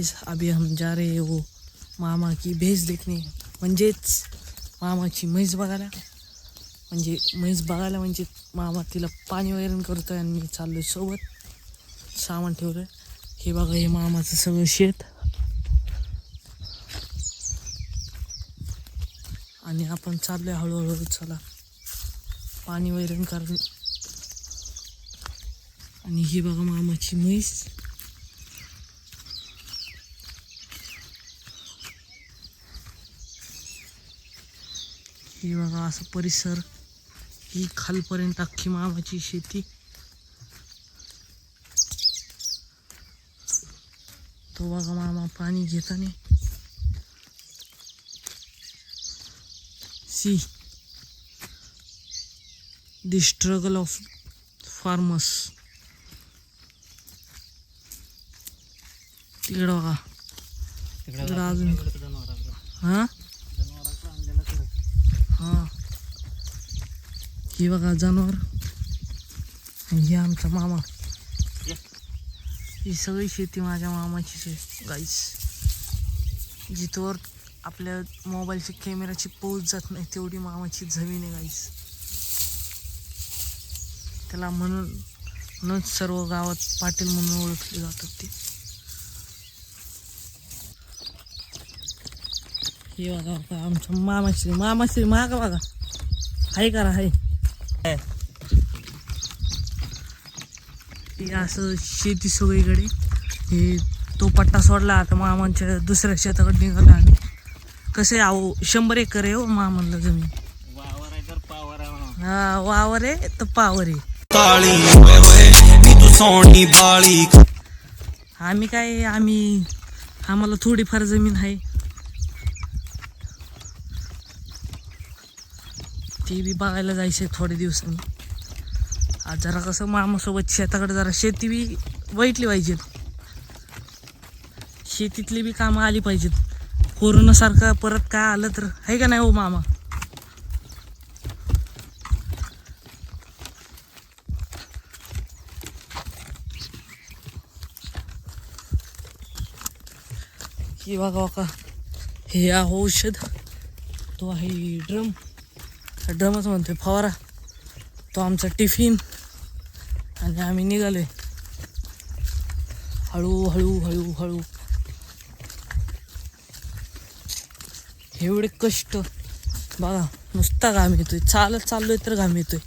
Guys अभी हम जा रहे हैं वो मामा की भैंस देखने, म्हणजेच मामाची म्हैस बघायला. म्हणजे मामा तिला पाणी वगैरे करतोय आणि मी चाललोय सोबत. सामान ठेवलंय. हे बघा, हे मामाचं सगळं शेत आणि आपण चाललोय हळूहळू. चला, पाणी वगैरे करून. आणि ही बघा मामाची म्हैस. ही बघा असं परिसर, ही खालपर्यंत अख्खी मामाची शेती. तो बघा मामा पाणी घेताना. See the struggle of farmers. तिकडे बघा, तिकडे अजून हां हां ही बघा जनावर. आणि ही आमचा मामा. ही सगळी शेती माझ्या मामाचीच आहे गाईस. जिथवर आपल्या मोबाईलची कॅमेराची पोच जात नाही तेवढी मामाची जमीन आहे गाईस. त्याला म्हणूनच सर्व गावात पाटील म्हणून ओळखले जातात ते. हे बघा आमच्या मामाची माग बघा, हाय करा हाय. हे असं शेती सगळीकडे. हे तो पट्टा सोडला, आता मामांच्या दुसऱ्या शेताकडे निघाला. आणि कसं आहे 100 एकर आहे हो मामाला जमीन. हा, वावर आहे तर पावर आहे. आम्हाला थोडीफार जमीन आहे, ती बी बघायला जायचं थोड्या दिवसांनी. आज जरा कसं मामासोबत शेताकडे जरा शेती बी बैठली पाहिजेत, शेतीतली बी कामं आली पाहिजेत. कोरोनासारखं परत काय आलं तर आहे का नाही हो मामा. ही बघा का, हे औषध, तो आहे ड्रमच म्हणतोय फवारा. तो आमचा टिफिन. आणि आम्ही निघालोय हळू. एवढे कष्ट बघा, नुसता घाम येतोय. चालत चाललोय तर घाम येतोय.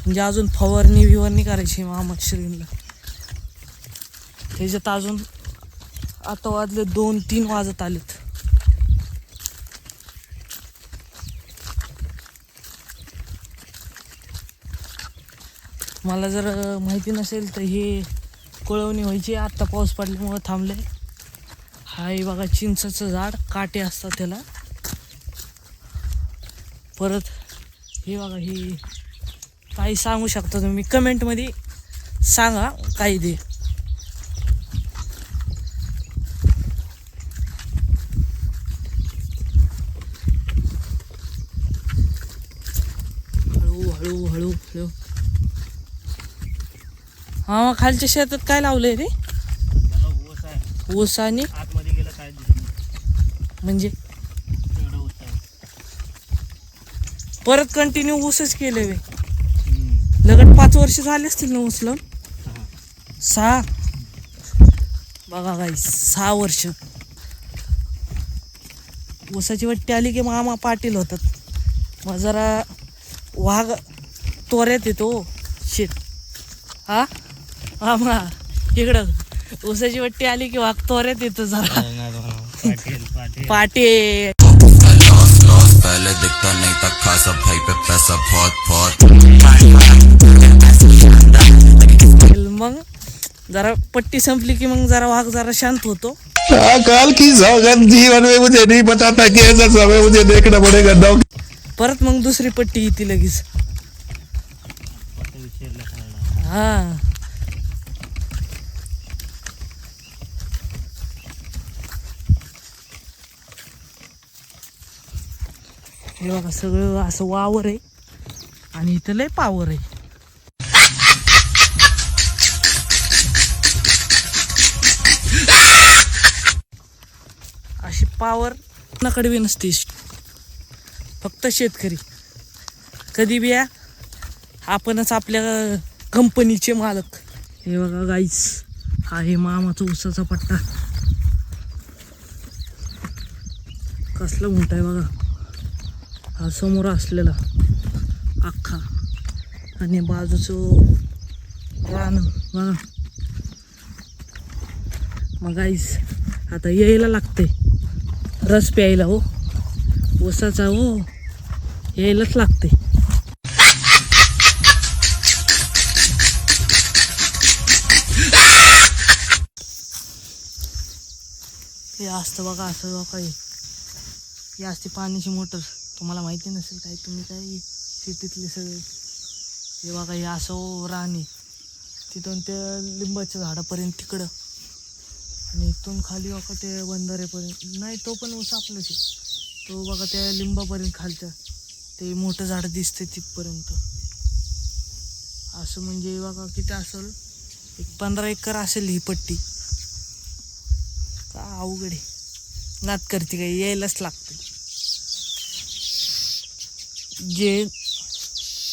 म्हणजे अजून फवारणी करायची मामा शरीरला. त्याच्यात अजून आता वाजले 2-3 वाजत आलेत. मला जर माहिती नसेल तर हे कोळवणी व्हायची, आत्ता पाऊस पडल्यामुळं थांबले. हाय बघा चिंचाचं झाड, काटे असतात त्याला. परत हे बघा, हे काही सांगू शकता तुम्ही कमेंटमध्ये सांगा काही दे. हळू. हा, खालच्या शेतात काय लावलंय रे. ऊस आणि म्हणजे परत कंटिन्यू ऊसच केले वे. लगट 5 वर्ष झाले असतील ना ऊस लावून. 6 बघा गाईस, 6 वर्ष. ऊसाची वट्टी आली की मामा पाटील होतात. मग जरा वाघ तोऱ्यात येतो शेत. हा मामा, इकडं ऊसाची वट्टी आली की वाघ तोऱ्यात येतो जरा. पाटील मग जरा पट्टी संपली की मग जरा वाघ जरा शांत होतो. काल की सौगंध जीवन में मुझे नहीं पता था कि ऐसा समय मुझे देखना पड़ेगा. परत मग दुसरी पट्टी येते लगेच. हा, हे बघा सगळं असं वावर आहे आणि इथं लय पावर आहे. पावर कोणाकडे बी नसते, फक्त शेतकरी. कधी बी या, आपणच आपल्या कंपनीचे मालक. हे बघा गाईस, हा हे मामाचा ऊसाचा पट्टा कसला मोठा आहे बघा. हा समोर असलेला अख्खा आणि बाजूचं रान बघा. मग गाईस आता यायला लागते रस प्यायला हो, ऊसाचा हो, यायलाच लागते. हे असतं बघा, असं बघा, हे असते पाण्याची मोटर. तुम्हाला माहिती नसेल काय, तुम्ही काय शेतीतले सगळे. हे बघा, हे असं राणे तिथून ते लिंबाच्या झाडापर्यंत तिकडं, आणि इथून खाली बघा ते बंधाऱ्यापर्यंत. नाही, तो पण ऊस आपलाच आहे. तो बघा त्या लिंबापर्यंत खालच्या ते मोठं झाड दिसते तिथपर्यंत. असं म्हणजे बघा किती असेल, एक 15 एकर असेल ही पट्टी. का अवघड आहे, नात करते काय, यायलाच लागते.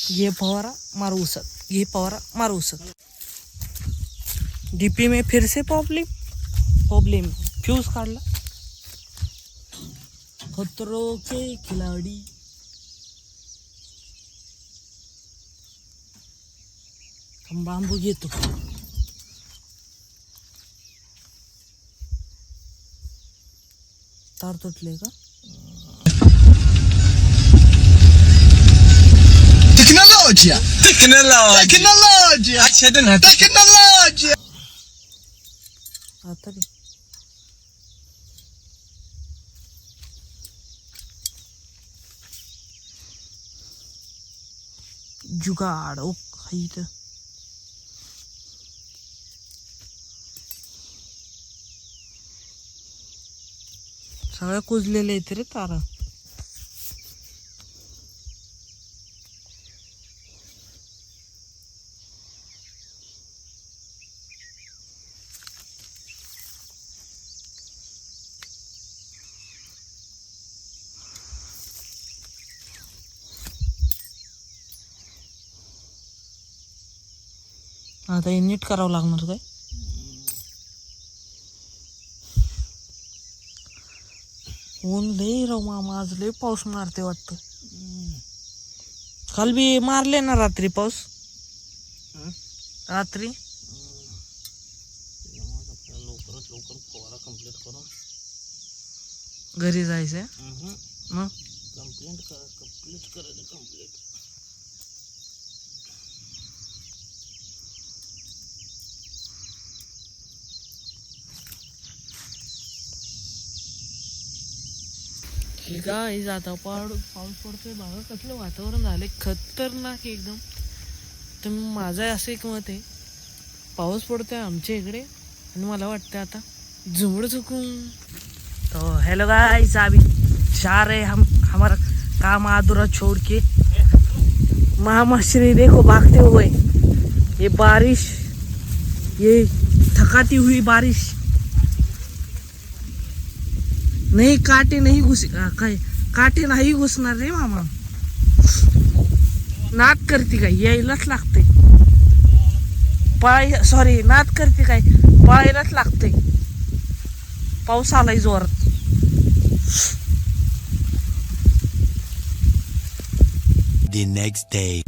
ये फवारा मारू उसत, ये फवारा मारू उसत. डीपी में फिर से प्रॉब्लम फ्यूज काढला. खतरों के खिलाडी. हम बांबू घेतो. तार तुटले का? Tecnologia! Tecnologia! आता रे जुगाड ओ खाई तर सगळ्या कुजलेले आहेत रे तारा. आता हे नीट करावं लागणार काय? ऊन लय राव मामा, आज लय पाऊस मारते वाटतं. काल बी मारले ना रात्री पाऊस, रात्री. लवकर फवारा कंप्लीट करून घरी जायचंय मग. कंप्लीट करायचं कंप्लीट. गाईज आता पाऊस पडतोय बघा, कसलं वातावरण झालंय खतरनाक एकदम. तर माझं असं एक मत आहे, पाऊस पडतोय आमच्या इकडे आणि मला वाटतं आता झुमड चुकून. तो हेलो गाइस, अभी जा रहे हम हमारा काम अधूरा छोड़ के. मामा श्री देखो भागते हुए, ये बारिश, ये थकाती हुई बारिश. नाही काटे नाही काय काटे नाही घुसणार रे मामा. नाद करते काय, यायलाच लागते. नाद करते काय, पळायलाच लागते. पाऊस आलाय जोरात. The next day.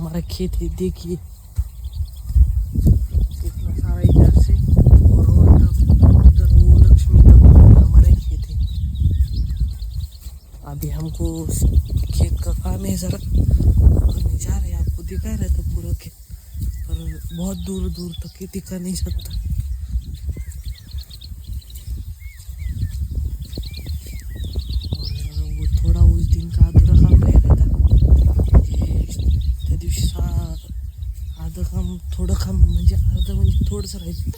हमारा खेत है, देखिए कितना सारा इधर से और वो इधर वो लक्ष्मी का हमारा ही खेत है। अभी हमको उस खेत का काम है, जरा करने जा रहे हैं। आपको दिखा रहा था पूरा खेत, पर बहुत दूर दूर तक ये दिखा नहीं सकता। और वो थोड़ा उस दिन का अधूरा काम रह गया था, त्या दिवशी अर्ध काम, थोडं काम म्हणजे अर्ध म्हणजे थोडंसं राहील,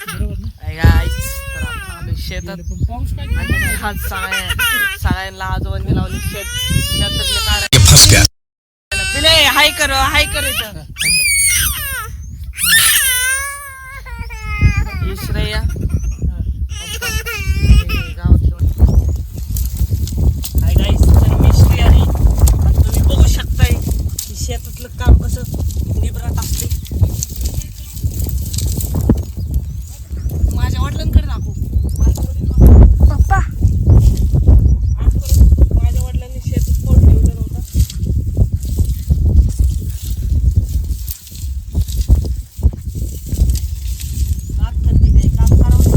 बरोबर ना? तर आपण आलो शेतात आणि आज सगळ्यांना आजोबांनी लावली शेतातले काढायला. फंस गया पिले हाय कर इथं. श्रेया हाय गाईस, तर मी श्रेयानी आणि तुम्ही बघू शकताय की शेतातलं काम कसं निबरात असते. माझ्या वडिलांकडे दाखवू. पप्पा माझ्या वडिलांनी शेतात पाऊल ठेवलं नव्हतं. काम करावं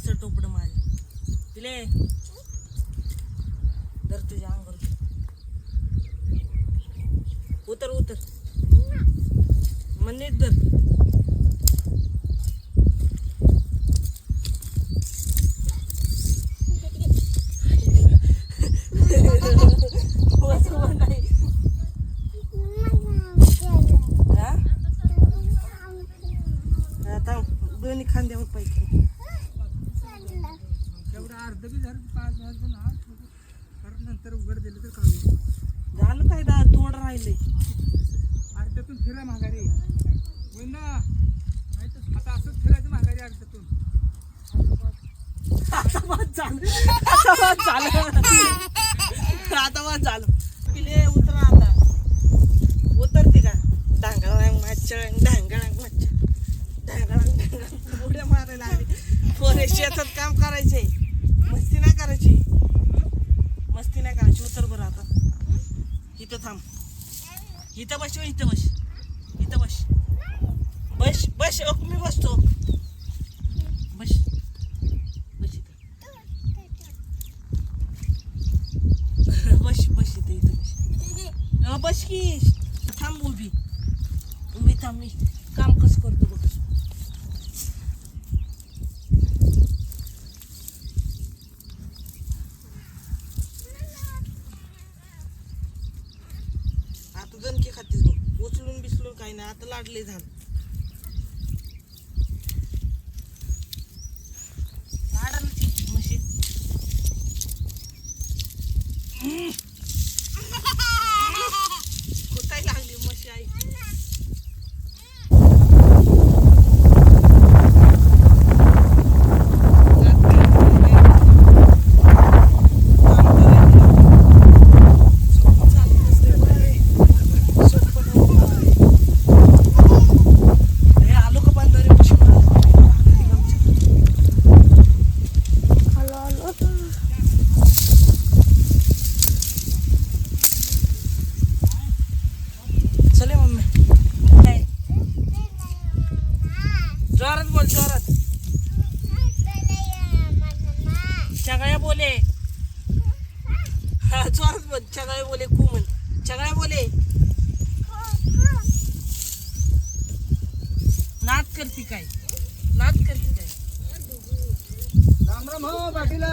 असं टोपड माझ्या तिले धर तुझ्या अंगावर उतर उतर मग नीट धर दोन्ही खांद्यावर पाहिजे नंतर उघड दिलं तर कळू झालं काय तोड राहिले अर्ध्यातून फिरा माघारी होईल ना आता असंच फिरायचं माघारी अर्ध्यातून आता बस झालं पिले उतरा आता उतरते का ढांगळांग मागच्या ढांगळांग उड्या मारायला लागली पोरे शेतात काम करायचे मस्ती नाही करायची उतर बरं आता इथं थांब इथं बस मी बसतो बस इथं बस की थांब उभी थांब मी काम कसं करतो बघ आता दणके खातीस बघ उचलून बिचलून काही नाही आता लाडले झालं लाडायची मशीन कुठाही लागली मशी आई चले मम्मी जोरात बोल जोरात चगळ्या बोले हा जोरात बोल चगळ्या बोले कू म्हण चगळ्या बोले नाद करती काय राम राम हो पाटीला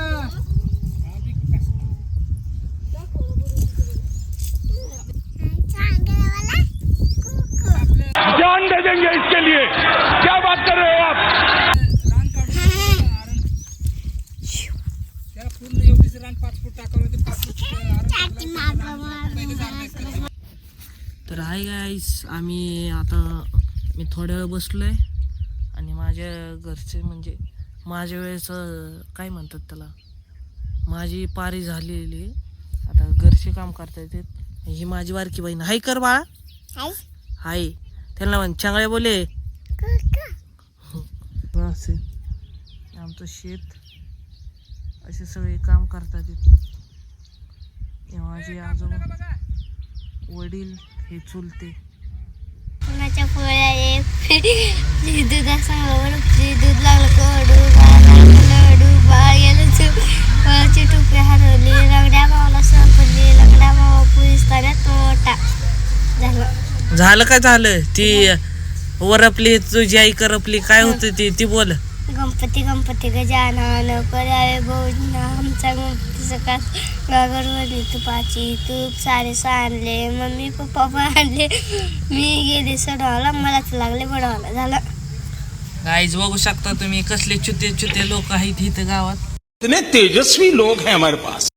जान दे देंगे इसके लिए क्या बात कर रहे हो आप रान काढून त्याला पूर्ण एवढीच रान 5 फूट टाकावं ते 5 फूट पहिले जाणार तर हाय गाईस आम्ही आता मी थोड्या वेळ बसलोय आणि माझ्या घरचे म्हणजे माझ्या वेळेस काय म्हणतात त्याला माझी पारी झालेली आता घरचे काम करता येते ही माझी बारकी बहीण हाय कर बाळा हाय त्यांना म्हण चांगले बोले असे आमचं शेत असे सगळे काम करतात हे माझे आजोबा वडील हे चुलते कुणाच्या पोळ्या दुधासंग दूध लागलं कडू बाळ गेलं फळाची टोपी हरवली रगड्या भावाला सापडली रगड्या भावा पोलीस ताब्यात तोटा झालं काय झालं ती वरपली तुझी आई करपली काय होतं ती बोल गणपती गजानन करावे भोजन आमचा गणपती सकाळ गागरवली तुपाची तूप सारे सांडले मम्मी पप्पा आणले मी गेले सडवाला मलाच लागले बडवाला झालं गाईज बघू शकता तुम्ही कसले चुते लोक आहेत इथं गावात इतने तेजस्वी लोग हैं हमारे पास